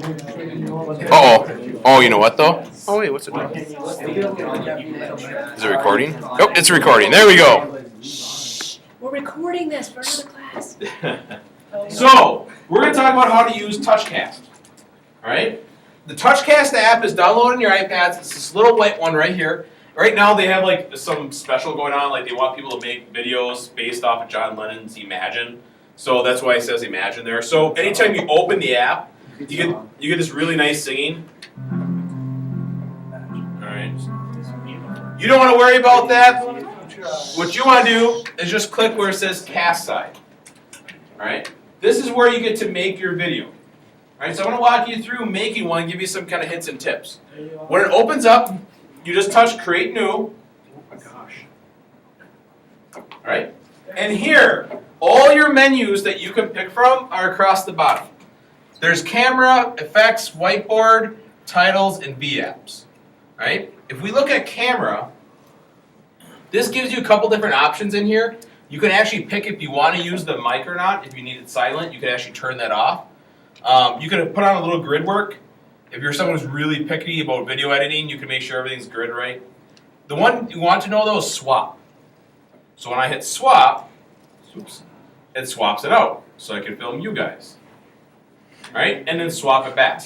Uh-oh. Oh, you know what, though? Oh, wait, what's it doing? Is it recording? Oh, it's recording. There we go. We're recording this for another class. So, we're going to talk about how to use Touchcast. Alright? The Touchcast app is downloaded on your iPads. It's this little white one right here. Right now they have like some special going on, like they want people to make videos based off of John Lennon's Imagine. So that's why it says Imagine there. So anytime you open the app, you get this really nice singing. Alright. You don't want to worry about that. What you want to do is just click where it says Cast Side. Alright? This is where you get to make your video. Alright, so I want to walk you through making one, give you some kind of hints and tips. When it opens up, you just touch Create New. Oh my gosh. Alright? And here, all your menus that you can pick from are across the bottom. There's camera, effects, whiteboard, titles, and V-apps. Alright? If we look at camera, this gives you a couple different options in here. You can actually pick if you want to use the mic or not. If you need it silent, you can actually turn that off. You can put on a little grid work. If you're someone who's really picky about video editing, you can make sure everything's grid right. The one you want to know though is swap. So when I hit swap, it swaps it out. So I can film you guys. Right? And then swap it back.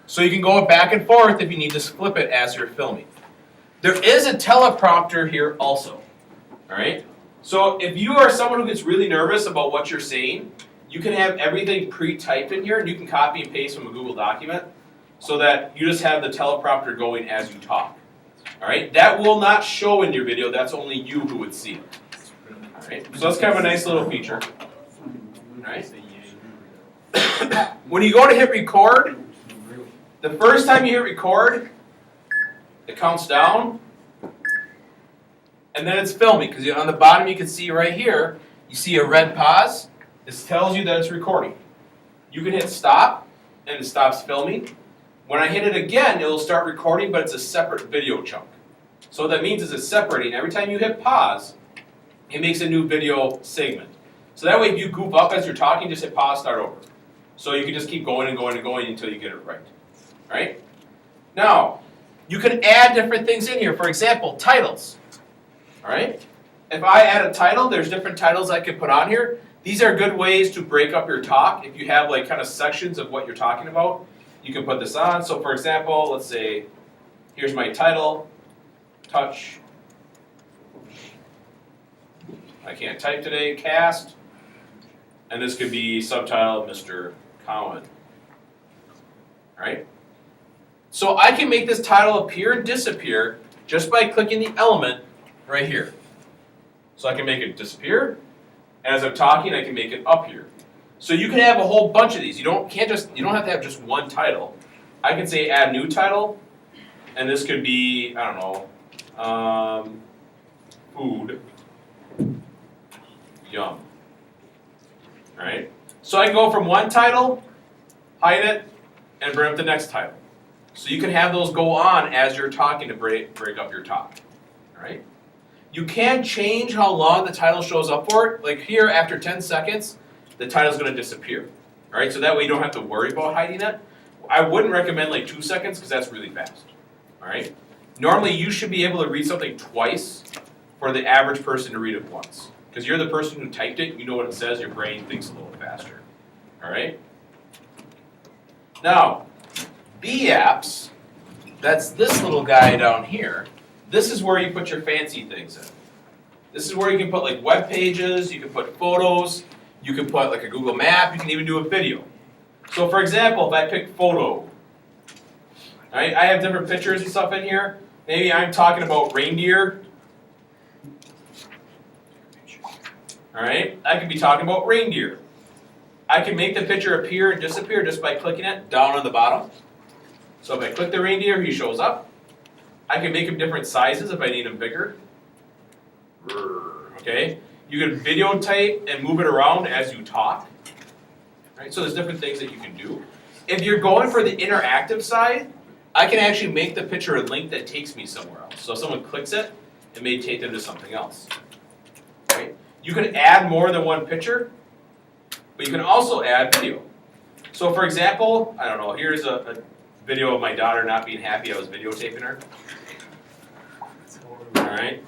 So you can go back and forth if you need to flip it as you're filming. There is a teleprompter here also. Alright? So if you are someone who gets really nervous about what you're saying, you can have everything pre-typed in here and you can copy and paste from a Google document so that you just have the teleprompter going as you talk. Alright? That will not show in your video, that's only you who would see it. Alright? So that's kind of a nice little feature. Alright? When you go to hit record, the first time you hit record, it counts down, and then it's filming, because on the bottom you can see right here, you see a red pause. This tells you that it's recording. You can hit stop, and it stops filming. When I hit it again, it'll start recording, but it's a separate video chunk. So what that means is it's separating. Every time you hit pause, it makes a new video segment. So that way if you goof up as you're talking, just hit pause, start over. So you can just keep going and going and going until you get it right. Right? Now, you can add different things in here. For example, titles. Alright? If I add a title, there's different titles I can put on here. These are good ways to break up your talk. If you have like kind of sections of what you're talking about, you can put this on. So for example, let's say, here's my title, touch, I can't type today, cast, and this could be subtitled Mr. Cowan. Alright? So I can make this title appear and disappear just by clicking the element right here. So I can make it disappear, and as I'm talking, I can make it appear. So you can have a whole bunch of these. You don't have to have just one title. I can say add new title, and this could be, I don't know, food, yum. Alright? So I can go from one title, hide it, and bring up the next title. So you can have those go on as you're talking to break up your talk. Alright? You can change how long the title shows up for. Like here, after 10 seconds, the title's going to disappear. Alright, so that way you don't have to worry about hiding it. I wouldn't recommend like 2 seconds because that's really fast. Alright? Normally you should be able to read something twice for the average person to read it once. Because you're the person who typed it, you know what it says, your brain thinks a little faster. Alright? Now, V-apps, that's this little guy down here. This is where you put your fancy things in. This is where you can put like web pages, you can put photos, you can put like a Google map, you can even do a video. So for example, if I pick photo, right, I have different pictures and stuff in here. Maybe I'm talking about reindeer. Alright, I could be talking about reindeer. I can make the picture appear and disappear just by clicking it down on the bottom. So if I click the reindeer, he shows up. I can make him different sizes if I need him bigger. Okay? You can video type and move it around as you talk. Right? So there's different things that you can do. If you're going for the interactive side, I can actually make the picture a link that takes me somewhere else. So if someone clicks it, it may take them to something else. Right? You can add more than one picture, but you can also add video. So for example, I don't know, here's a video of my daughter not being happy I was videotaping her. Alright.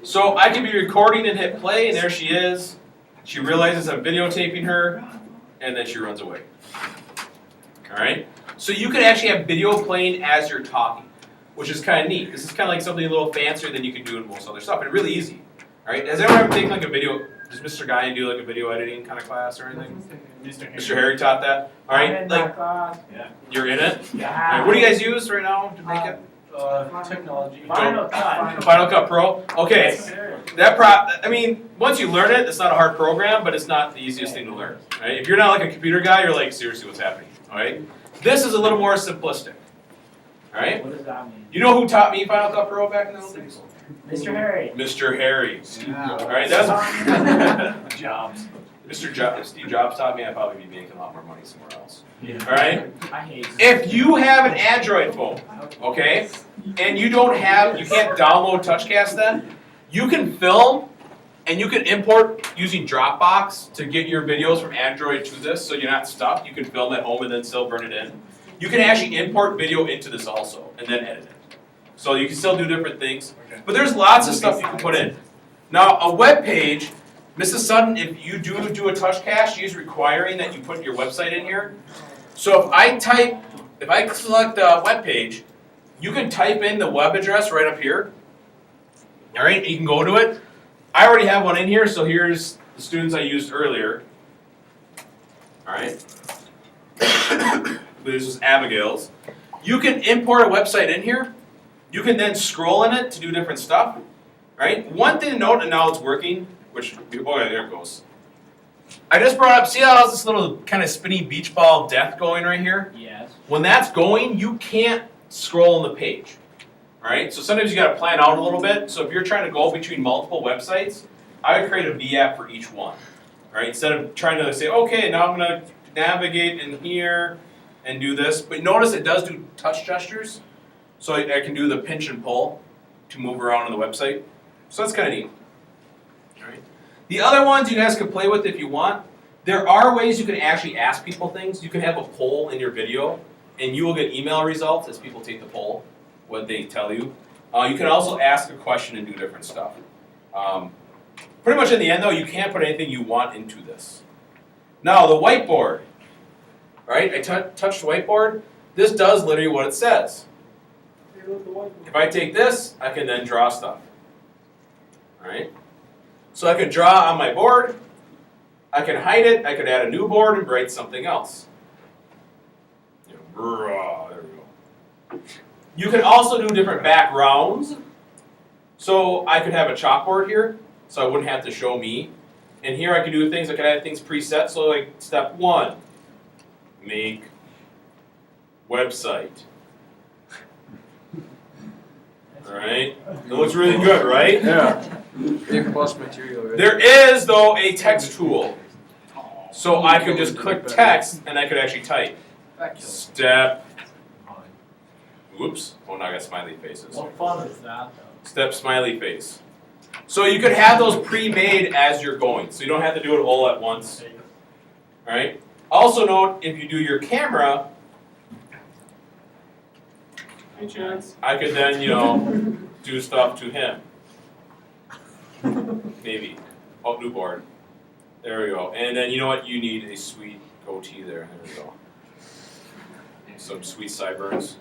So I can be recording and hit play, and there she is. She realizes I'm videotaping her, and then she runs away. Alright? So you can actually have video playing as you're talking, which is kind of neat. This is kind of like something a little fancier than you can do in most other stuff, and really easy. Alright? Has anyone ever taken like a video, does Mr. Guy do like a video editing kind of class or anything? Mr. Harry taught that? Alright, like, you're in it? Alright, what do you guys use right now to make it? Technology. Final Cut Pro? Okay. I mean, once you learn it, it's not a hard program, but it's not the easiest thing to learn. Right? If you're not like a computer guy, you're like, seriously, what's happening? Alright? This is a little more simplistic. Alright? What does that mean? You know who taught me Final Cut Pro back in the old days? Mr. Harry. Mr. Harry. Yeah. Alright, that's Jobs. Steve Jobs taught me, I'd probably be making a lot more money somewhere else. Yeah. Alright? I hate it. If you have an Android phone, okay, and you can't download Touchcast then, you can film and you can import using Dropbox to get your videos from Android to this so you're not stuck. You can film at home and then still burn it in. You can actually import video into this also and then edit it. So you can still do different things. But there's lots of stuff you can put in. Now, a web page, Mrs. Sutton, if you do a Touchcast, she's requiring that you put your website in here. So if I select a web page, you can type in the web address right up here. All right, you can go to it. I already have one in here, so here's the students I used earlier. All right. This is Abigail's. You can import a website in here. You can then scroll in it to do different stuff. All right. One thing to note, and now it's working, which, oh yeah, there it goes. I just brought up, see how it has this little kind of spinny beach ball death going right here? Yes. When that's going, you can't scroll on the page. Alright, so sometimes you gotta plan out a little bit. So if you're trying to go between multiple websites, I would create a V-app for each one. Alright, instead of trying to say, okay, now I'm gonna navigate in here and do this. But notice it does do touch gestures. So I can do the pinch and pull to move around on the website. So that's kind of neat. Alright. The other ones you guys can play with if you want. There are ways you can actually ask people things. You can have a poll in your video, and you will get email results as people take the poll, what they tell you. You can also ask a question and do different stuff. Pretty much in the end, though, you can't put anything you want into this. Now, the whiteboard. Right? I touched the whiteboard. This does literally what it says. If I take this, I can then draw stuff. Alright? So I could draw on my board. I can hide it. I could add a new board and write something else. There we go. You can also do different backgrounds. So I could have a chalkboard here, so I wouldn't have to show me. And here I could do things, I could add things preset. So like step 1, make website. Alright? It looks really good, right? Yeah. Big plus material, right? There is, though, a text tool. So I could just click text and I could actually type. Step. Whoops. Oh, now I got smiley faces. What fun is that, though? Step smiley face. So you could have those pre-made as you're going. So you don't have to do it all at once. Alright? Also note, if you do your camera, I could then, do stuff to him. Maybe. Oh, new board. There we go. And then you know what? You need a sweet goatee there. There we go. Some sweet sideburns.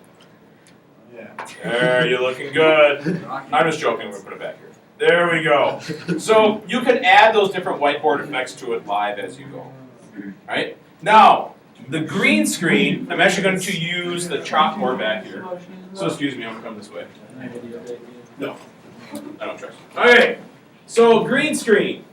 Yeah. There, you're looking good. I'm just joking. We're gonna put it back here. There we go. So you can add those different whiteboard effects to it live as you go. Alright? Now, the green screen, I'm actually going to use the chalkboard back here. So excuse me, I'm gonna come this way. No, I don't trust you. Okay, so green screen.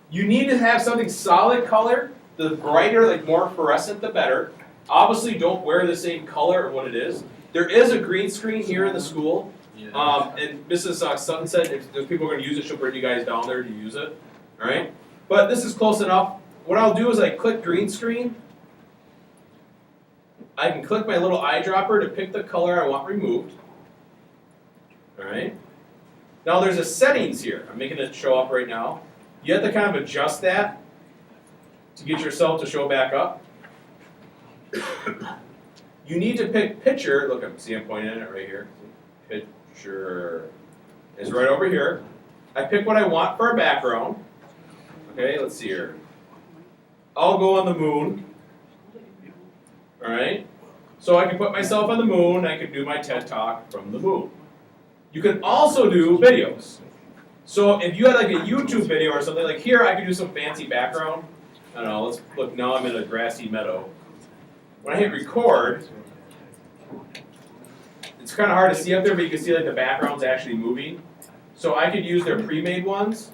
You need to have something solid color. The brighter, like more fluorescent, the better. Obviously, don't wear the same color of what it is. There is a green screen here in the school. And Mrs. Sutton said if people are going to use it, she'll bring you guys down there to use it. Alright? But this is close enough. What I'll do is I click green screen. I can click my little eyedropper to pick the color I want removed. Alright? Now there's a settings here. I'm making it show up right now. You have to kind of adjust that to get yourself to show back up. you need to pick picture. Look, see I'm pointing at it right here. Picture is right over here. I pick what I want for a background. Okay, let's see here. I'll go on the moon. All right. So I can put myself on the moon. I can do my TED Talk from the moon. You can also do videos. So if you had like a YouTube video or something like here, I could do some fancy background. I don't know. Let's look. Now I'm in a grassy meadow. When I hit record, it's kind of hard to see up there, but you can see like the background's actually moving. So I could use their pre-made ones,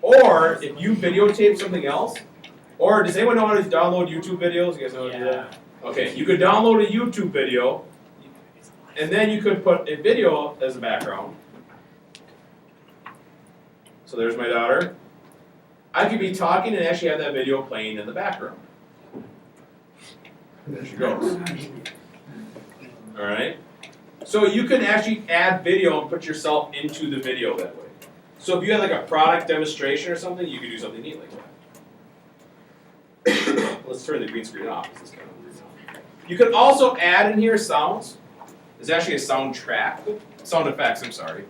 or if you videotape something else, or does anyone know how to download YouTube videos? You guys know how to do that? Okay, you could download a YouTube video, and then you could put a video as a background. So there's my daughter. I could be talking and actually have that video playing in the background. There she goes. All right. So you can actually add video and put yourself into the video that way. So if you had like a product demonstration or something, you could do something neat like that. Let's turn the green screen off. This is kind of weird. You can also add in here sounds. There's actually a sound track. Sound effects, I'm sorry.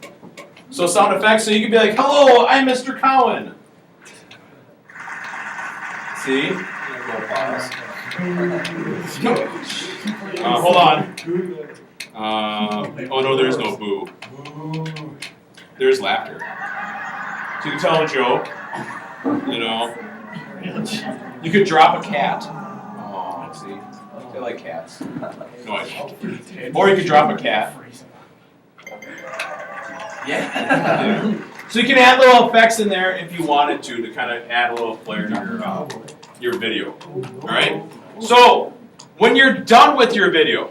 So sound effects, so you could be like, hello, I'm Mr. Cowan. See? Hold on. Oh no, there's no boo. There's laughter. So you can tell a joke. You know. You could drop a cat. Oh, see? I like cats. No, I don't. Or you could drop a cat. Yeah. So you can add little effects in there if you wanted to kind of add a little flair to your video. All right. So when you're done with your video,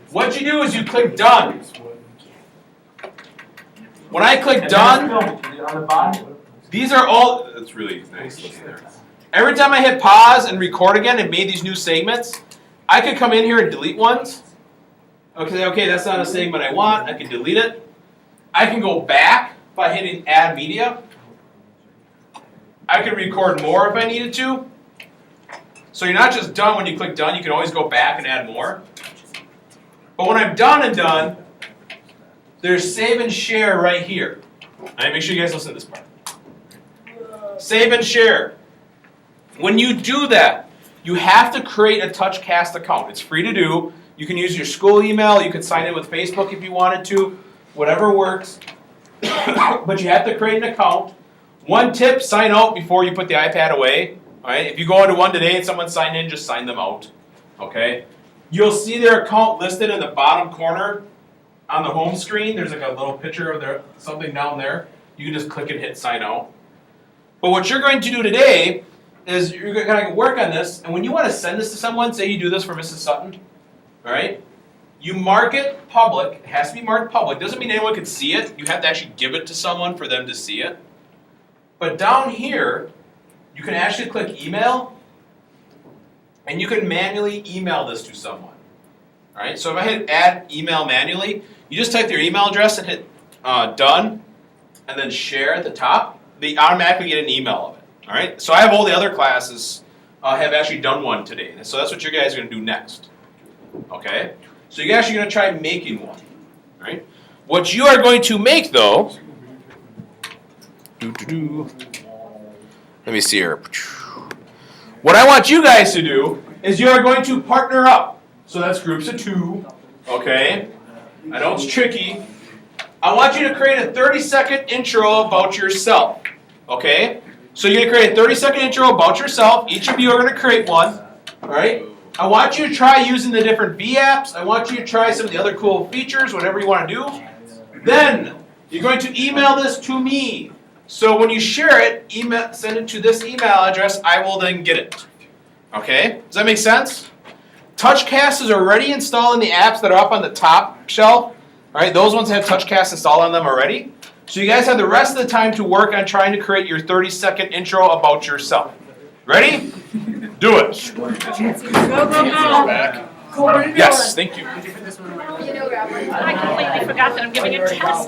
what you do is you click done. When I click done, these are all. That's really nice. Every time I hit pause and record again and made these new segments, I could come in here and delete ones. Okay, that's not a segment I want. I can delete it. I can go back by hitting add media. I can record more if I needed to. So you're not just done when you click done, you can always go back and add more. But when I'm done, there's save and share right here. All right, make sure you guys listen to this part. Save and share. When you do that, you have to create a Touchcast account. It's free to do. You can use your school email. You can sign in with Facebook if you wanted to. Whatever works. But you have to create an account. One tip, sign out before you put the iPad away. All right? If you go into one today and someone signed in, just sign them out. Okay? You'll see their account listed in the bottom corner on the home screen. There's like a little picture of something down there. You can just click and hit sign out. But what you're going to do today is you're going to work on this, and when you want to send this to someone, say you do this for Mrs. Sutton, all right? You mark it public. It has to be marked public. Doesn't mean anyone can see it. You have to actually give it to someone for them to see it. But down here, you can actually click email, and you can manually email this to someone. All right? So if I hit add email manually, you just type their email address and hit done, and then share at the top. They automatically get an email of it. All right? So I have all the other classes have actually done one today. And so that's what you guys are going to do next. Okay? So you're actually going to try making one. All right? What you are going to make, though, let me see here. What I want you guys to do is you are going to partner up. So that's groups of 2. Okay? I know it's tricky. I want you to create a 30-second intro about yourself. Okay? So you're going to create a 30-second intro about yourself. Each of you are going to create one. All right? I want you to try using the different V apps. I want you to try some of the other cool features, whatever you want to do. Then you're going to email this to me. So when you share it, send it to this email address. I will then get it. Okay? Does that make sense? Touchcast is already installed in the apps that are up on the top shelf. All right? Those ones have Touchcast installed on them already. So you guys have the rest of the time to work on trying to create your 30-second intro about yourself. Ready? Do it. Go, go, go. Yes, thank you. You know, Robert. I completely forgot that I'm giving a test next.